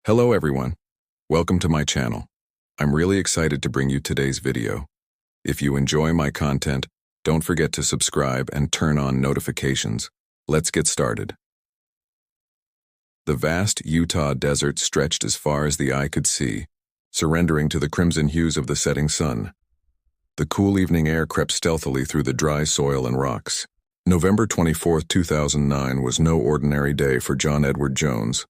Hello everyone. Welcome to my channel. I'm really excited to bring you today's video. If you enjoy my content, don't forget to subscribe and turn on notifications. Let's get started. The vast Utah desert stretched as far as the eye could see, surrendering to the crimson hues of the setting sun. The cool evening air crept stealthily through the dry soil and rocks. November 24, 2009 was no ordinary day for John Edward Jones.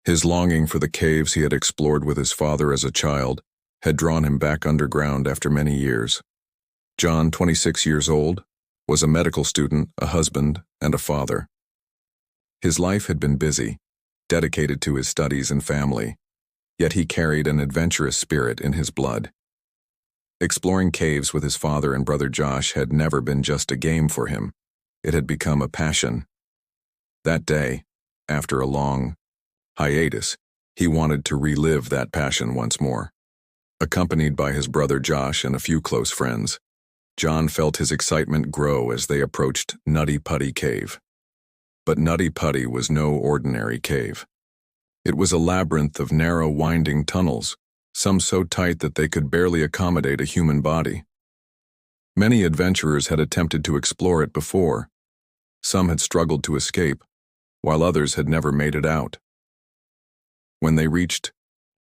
His longing for the caves he had explored with his father as a child had drawn him back underground after many years. John, 26 years old, was a medical student, a husband, and a father. His life had been busy, dedicated to his studies and family, yet he carried an adventurous spirit in his blood. Exploring caves with his father and brother Josh had never been just a game for him. It had become a passion. That day, after a long hiatus, he wanted to relive that passion once more. Accompanied by his brother Josh and a few close friends, John felt his excitement grow as they approached Nutty Putty Cave. But Nutty Putty was no ordinary cave. It was a labyrinth of narrow, winding tunnels, some so tight that they could barely accommodate a human body. Many adventurers had attempted to explore it before. Some had struggled to escape, while others had never made it out. When they reached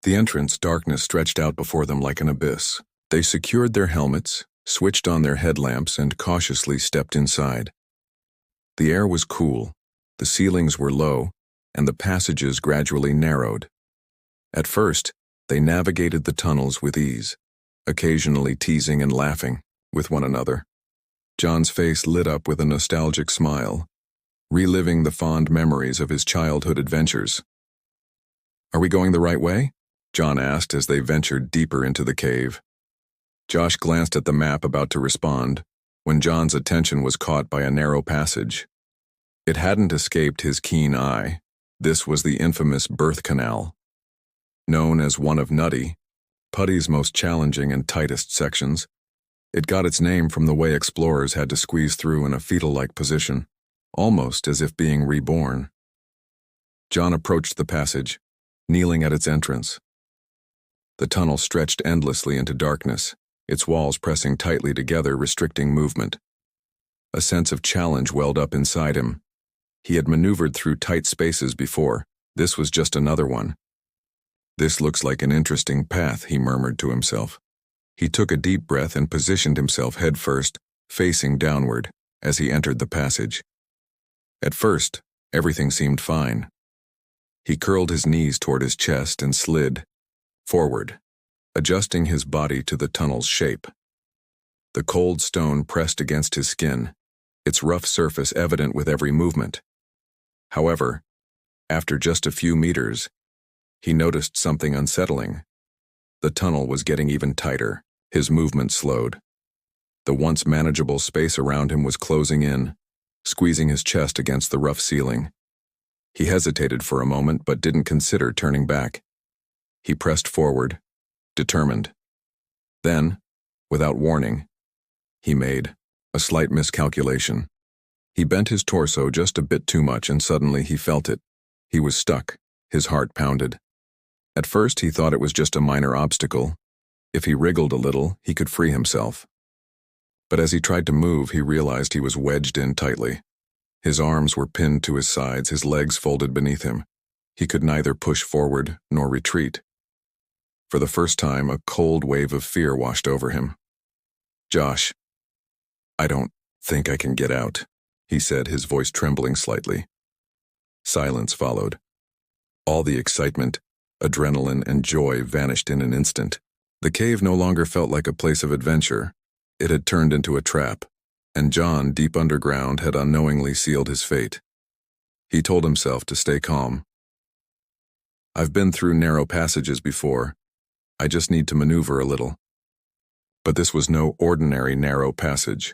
the entrance, darkness stretched out before them like an abyss. They secured their helmets, switched on their headlamps, and cautiously stepped inside. The air was cool, the ceilings were low, and the passages gradually narrowed. At first, they navigated the tunnels with ease, occasionally teasing and laughing with one another. John's face lit up with a nostalgic smile, reliving the fond memories of his childhood adventures. "Are we going the right way?" John asked as they ventured deeper into the cave. Josh glanced at the map, about to respond, when John's attention was caught by a narrow passage. It hadn't escaped his keen eye. This was the infamous birth canal. Known as one of Nutty, Putty's most challenging and tightest sections, it got its name from the way explorers had to squeeze through in a fetal-like position, almost as if being reborn. John approached the passage, kneeling at its entrance. The tunnel stretched endlessly into darkness, its walls pressing tightly together, restricting movement. A sense of challenge welled up inside him. He had maneuvered through tight spaces before. This was just another one. "This looks like an interesting path," he murmured to himself. He took a deep breath and positioned himself headfirst, facing downward, as he entered the passage. At first, everything seemed fine. He curled his knees toward his chest and slid forward, adjusting his body to the tunnel's shape. The cold stone pressed against his skin, its rough surface evident with every movement. However, after just a few meters, he noticed something unsettling. The tunnel was getting even tighter. His movement slowed. The once manageable space around him was closing in, squeezing his chest against the rough ceiling. He hesitated for a moment but didn't consider turning back. He pressed forward, determined. Then, without warning, he made a slight miscalculation. He bent his torso just a bit too much, and suddenly he felt it. He was stuck. His heart pounded. At first he thought it was just a minor obstacle. If he wriggled a little, he could free himself. But as he tried to move, he realized he was wedged in tightly. His arms were pinned to his sides, his legs folded beneath him. He could neither push forward nor retreat. For the first time, a cold wave of fear washed over him. "Josh, I don't think I can get out," he said, his voice trembling slightly. Silence followed. All the excitement, adrenaline, and joy vanished in an instant. The cave no longer felt like a place of adventure. It had turned into a trap, and John, deep underground, had unknowingly sealed his fate. He told himself to stay calm. "I've been through narrow passages before. I just need to maneuver a little." But this was no ordinary narrow passage.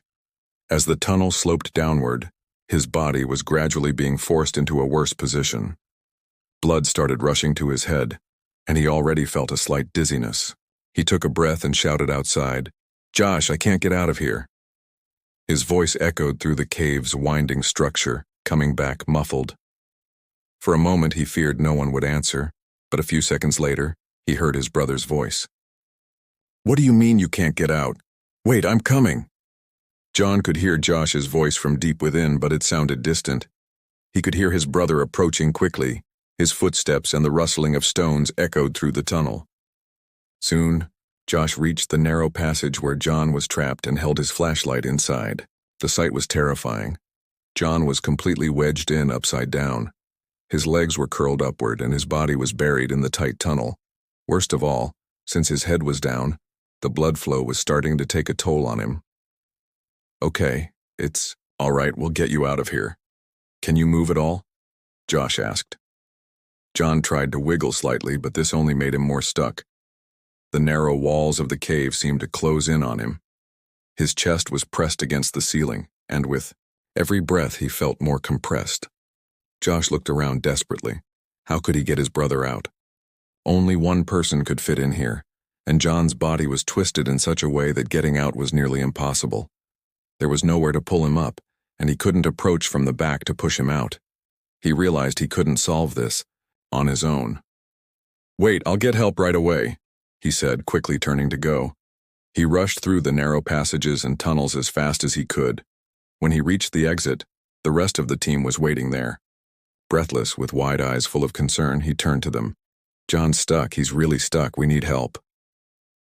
As the tunnel sloped downward, his body was gradually being forced into a worse position. Blood started rushing to his head, and he already felt a slight dizziness. He took a breath and shouted outside, "Josh, I can't get out of here." His voice echoed through the cave's winding structure, coming back muffled. For a moment he feared no one would answer. But a few seconds later, he heard his brother's voice. "What do you mean you can't get out? Wait, I'm coming." John could hear Josh's voice from deep within, but it sounded distant. He could hear his brother approaching quickly. His footsteps and the rustling of stones echoed through the tunnel. Soon, Josh reached the narrow passage where John was trapped and held his flashlight inside. The sight was terrifying. John was completely wedged in upside down. His legs were curled upward and his body was buried in the tight tunnel. Worst of all, since his head was down, the blood flow was starting to take a toll on him. "Okay, it's all right, we'll get you out of here. Can you move at all?" Josh asked. John tried to wiggle slightly, but this only made him more stuck. The narrow walls of the cave seemed to close in on him. His chest was pressed against the ceiling, and with every breath he felt more compressed. Josh looked around desperately. How could he get his brother out? Only one person could fit in here, and John's body was twisted in such a way that getting out was nearly impossible. There was nowhere to pull him up, and he couldn't approach from the back to push him out. He realized he couldn't solve this on his own. "Wait, I'll get help right away," he said, quickly turning to go. He rushed through the narrow passages and tunnels as fast as he could. When he reached the exit, the rest of the team was waiting there. Breathless, with wide eyes full of concern, he turned to them. "John's stuck, he's really stuck, we need help."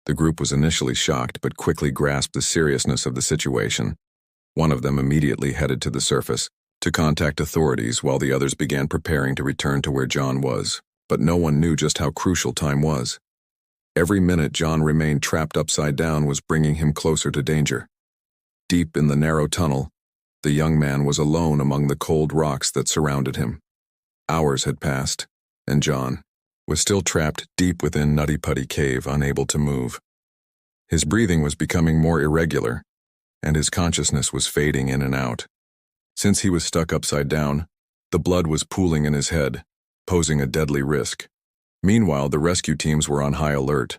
The group was initially shocked but quickly grasped the seriousness of the situation. One of them immediately headed to the surface to contact authorities while the others began preparing to return to where John was. But no one knew just how crucial time was. Every minute John remained trapped upside down was bringing him closer to danger. Deep in the narrow tunnel, the young man was alone among the cold rocks that surrounded him. Hours had passed, and John was still trapped deep within Nutty Putty Cave, unable to move. His breathing was becoming more irregular, and his consciousness was fading in and out. Since he was stuck upside down, the blood was pooling in his head, posing a deadly risk. Meanwhile, the rescue teams were on high alert.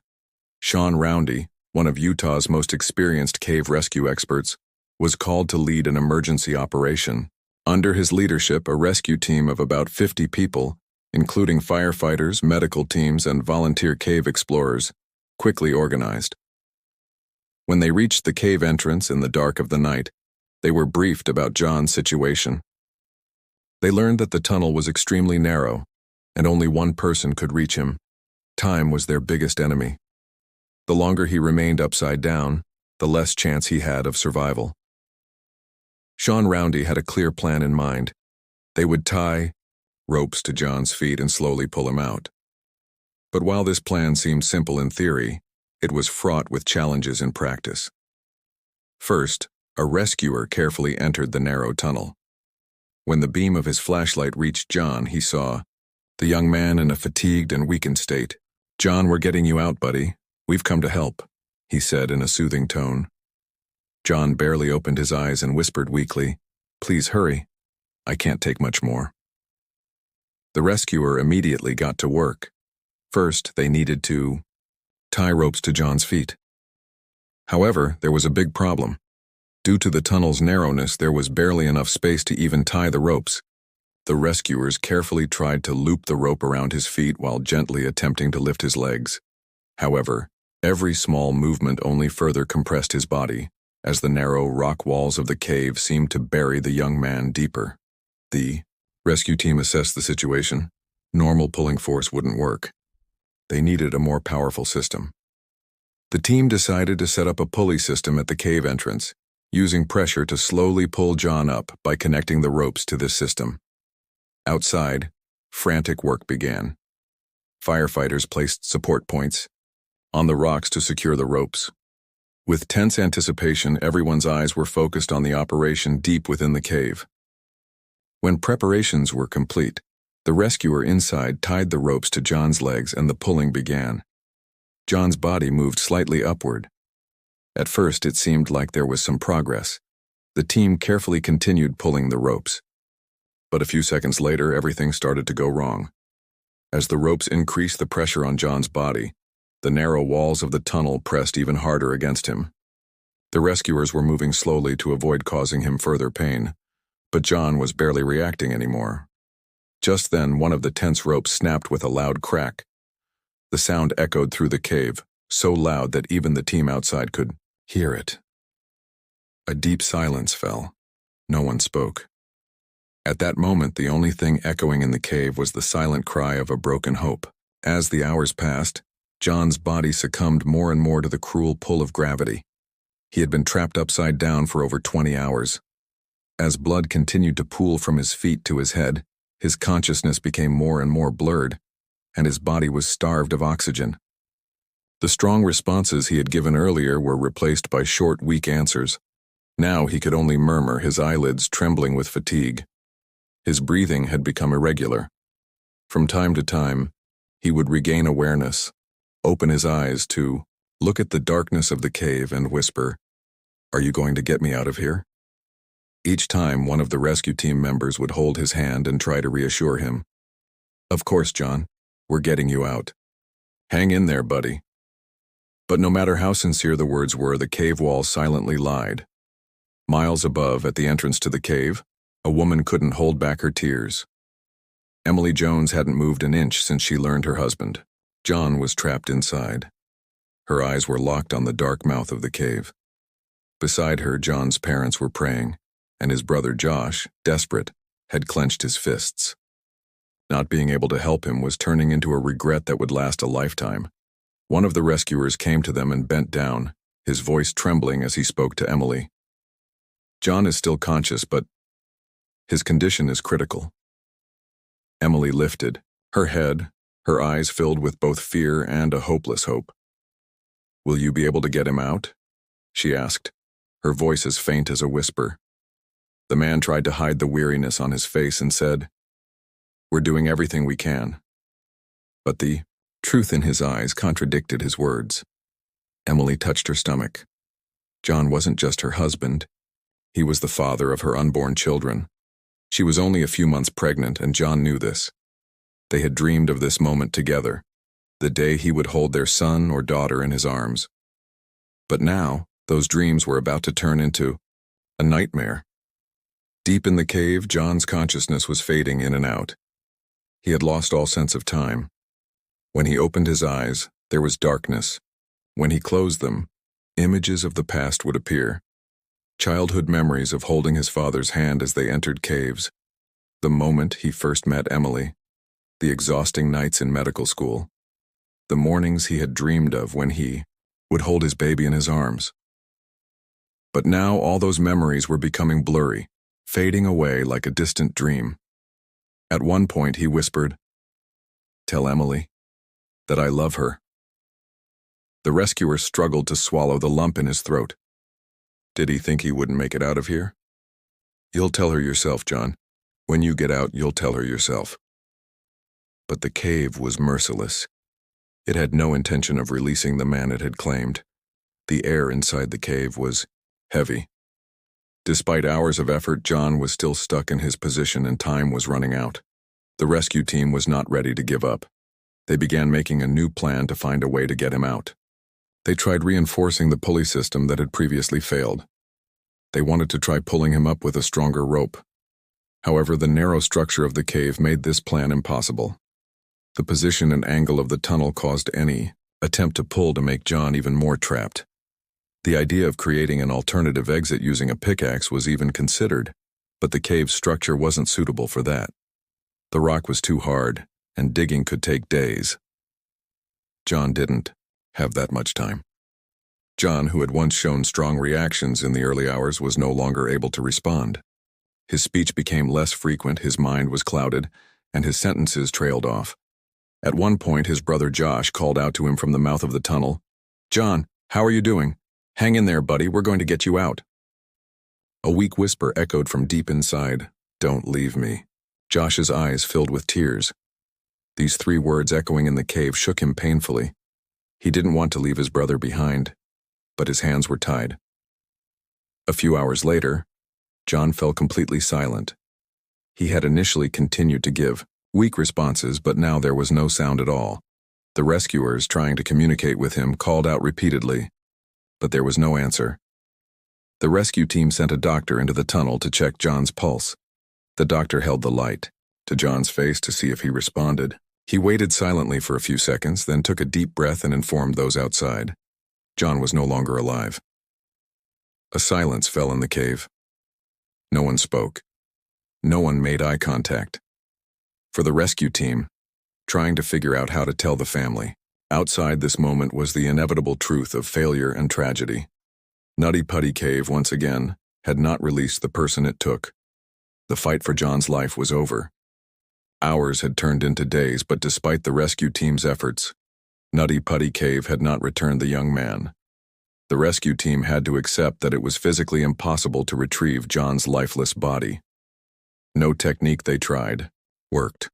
Sean Roundy, one of Utah's most experienced cave rescue experts, was called to lead an emergency operation. Under his leadership, a rescue team of about 50 people, including firefighters, medical teams, and volunteer cave explorers, quickly organized. When they reached the cave entrance in the dark of the night, they were briefed about John's situation. They learned that the tunnel was extremely narrow, and only one person could reach him. Time was their biggest enemy. The longer he remained upside down, the less chance he had of survival. Sean Roundy had a clear plan in mind. They would tie ropes to John's feet and slowly pull him out. But while this plan seemed simple in theory, it was fraught with challenges in practice. First, a rescuer carefully entered the narrow tunnel. When the beam of his flashlight reached John, he saw the young man in a fatigued and weakened state. "John, we're getting you out, buddy. We've come to help," he said in a soothing tone. John barely opened his eyes and whispered weakly, "Please hurry. I can't take much more." The rescuer immediately got to work. First, they needed to tie ropes to John's feet. However, there was a big problem. Due to the tunnel's narrowness, there was barely enough space to even tie the ropes. The rescuers carefully tried to loop the rope around his feet while gently attempting to lift his legs. However, every small movement only further compressed his body, as the narrow rock walls of the cave seemed to bury the young man deeper. The rescue team assessed the situation. Normal pulling force wouldn't work. They needed a more powerful system. The team decided to set up a pulley system at the cave entrance, using pressure to slowly pull John up by connecting the ropes to this system. Outside, frantic work began. Firefighters placed support points on the rocks to secure the ropes. With tense anticipation, everyone's eyes were focused on the operation deep within the cave. When preparations were complete, the rescuer inside tied the ropes to John's legs and the pulling began. John's body moved slightly upward. At first, it seemed like there was some progress. The team carefully continued pulling the ropes. But a few seconds later, everything started to go wrong. As the ropes increased the pressure on John's body, the narrow walls of the tunnel pressed even harder against him. The rescuers were moving slowly to avoid causing him further pain, but John was barely reacting anymore. Just then, one of the tense ropes snapped with a loud crack, The sound echoed through the cave, so loud that even the team outside could hear it. A deep silence fell. No one spoke. At that moment, the only thing echoing in the cave was the silent cry of a broken hope. As the hours passed, John's body succumbed more and more to the cruel pull of gravity. He had been trapped upside down for over 20 hours. As blood continued to pool from his feet to his head, his consciousness became more and more blurred, and his body was starved of oxygen. The strong responses he had given earlier were replaced by short, weak answers. Now he could only murmur, his eyelids trembling with fatigue. His breathing had become irregular. From time to time, he would regain awareness, open his eyes to look at the darkness of the cave and whisper, "Are you going to get me out of here?" Each time, one of the rescue team members would hold his hand and try to reassure him. "Of course, John, we're getting you out. Hang in there, buddy." But no matter how sincere the words were, the cave wall silently lied. Miles above, at the entrance to the cave, a woman couldn't hold back her tears. Emily Jones hadn't moved an inch since she learned her husband, John, was trapped inside. Her eyes were locked on the dark mouth of the cave. Beside her, John's parents were praying, and his brother Josh, desperate, had clenched his fists. Not being able to help him was turning into a regret that would last a lifetime. One of the rescuers came to them and bent down, his voice trembling as he spoke to Emily. "John is still conscious, but his condition is critical." Emily lifted, her head, her eyes filled with both fear and a hopeless hope. "Will you be able to get him out?" she asked, her voice as faint as a whisper. The man tried to hide the weariness on his face and said, "We're doing everything we can." But the truth in his eyes contradicted his words. Emily touched her stomach. John wasn't just her husband. He was the father of her unborn children. She was only a few months pregnant, and John knew this. They had dreamed of this moment together, the day he would hold their son or daughter in his arms. But now, those dreams were about to turn into a nightmare. Deep in the cave, John's consciousness was fading in and out. He had lost all sense of time. When he opened his eyes, there was darkness. When he closed them, images of the past would appear. Childhood memories of holding his father's hand as they entered caves, the moment he first met Emily, the exhausting nights in medical school, the mornings he had dreamed of when he would hold his baby in his arms. But now all those memories were becoming blurry, fading away like a distant dream. At one point he whispered, "Tell Emily that I love her." The rescuer struggled to swallow the lump in his throat. Did he think he wouldn't make it out of here? "You'll tell her yourself, John. When you get out, you'll tell her yourself." But the cave was merciless. It had no intention of releasing the man it had claimed. The air inside the cave was heavy. Despite hours of effort, John was still stuck in his position and time was running out. The rescue team was not ready to give up. They began making a new plan to find a way to get him out. They tried reinforcing the pulley system that had previously failed. They wanted to try pulling him up with a stronger rope. However, the narrow structure of the cave made this plan impossible. The position and angle of the tunnel caused any attempt to pull to make John even more trapped. The idea of creating an alternative exit using a pickaxe was even considered, but the cave's structure wasn't suitable for that. The rock was too hard, and digging could take days. John didn't have that much time. John, who had once shown strong reactions in the early hours, was no longer able to respond. His speech became less frequent, his mind was clouded, and his sentences trailed off. At one point, his brother Josh called out to him from the mouth of the tunnel, "John, how are you doing? Hang in there, buddy, we're going to get you out." A weak whisper echoed from deep inside, "Don't leave me." Josh's eyes filled with tears. These 3 words echoing in the cave shook him painfully. He didn't want to leave his brother behind, but his hands were tied. A few hours later, John fell completely silent. He had initially continued to give weak responses, but now there was no sound at all. The rescuers, trying to communicate with him, called out repeatedly, but there was no answer. The rescue team sent a doctor into the tunnel to check John's pulse. The doctor held the light to John's face to see if he responded. He waited silently for a few seconds, then took a deep breath and informed those outside. John was no longer alive. A silence fell in the cave. No one spoke. No one made eye contact. For the rescue team, trying to figure out how to tell the family, outside this moment was the inevitable truth of failure and tragedy. Nutty Putty Cave, once again, had not released the person it took. The fight for John's life was over. Hours had turned into days, but despite the rescue team's efforts, Nutty Putty Cave had not returned the young man. The rescue team had to accept that it was physically impossible to retrieve John's lifeless body. No technique they tried worked.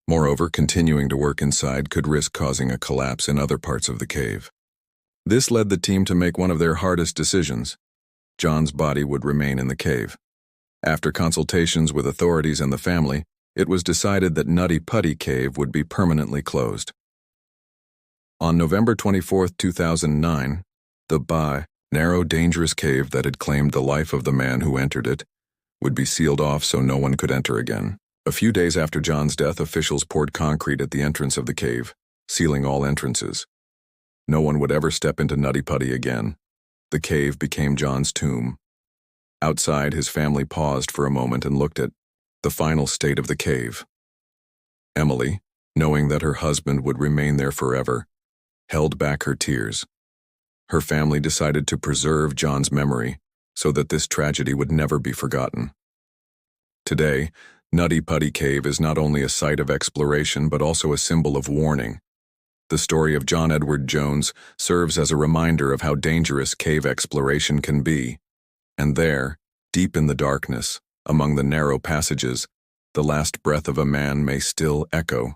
Moreover, continuing to work inside could risk causing a collapse in other parts of the cave. This led the team to make one of their hardest decisions. John's body would remain in the cave. After consultations with authorities and the family, it was decided that Nutty Putty Cave would be permanently closed. On November 24, 2009, the narrow, dangerous cave that had claimed the life of the man who entered it would be sealed off so no one could enter again. A few days after John's death, officials poured concrete at the entrance of the cave, sealing all entrances. No one would ever step into Nutty Putty again. The cave became John's tomb. Outside, his family paused for a moment and looked at the final state of the cave. Emily, knowing that her husband would remain there forever, held back her tears. Her family decided to preserve John's memory so that this tragedy would never be forgotten. Today, Nutty Putty Cave is not only a site of exploration but also a symbol of warning. The story of John Edward Jones serves as a reminder of how dangerous cave exploration can be. And there, deep in the darkness, among the narrow passages, the last breath of a man may still echo.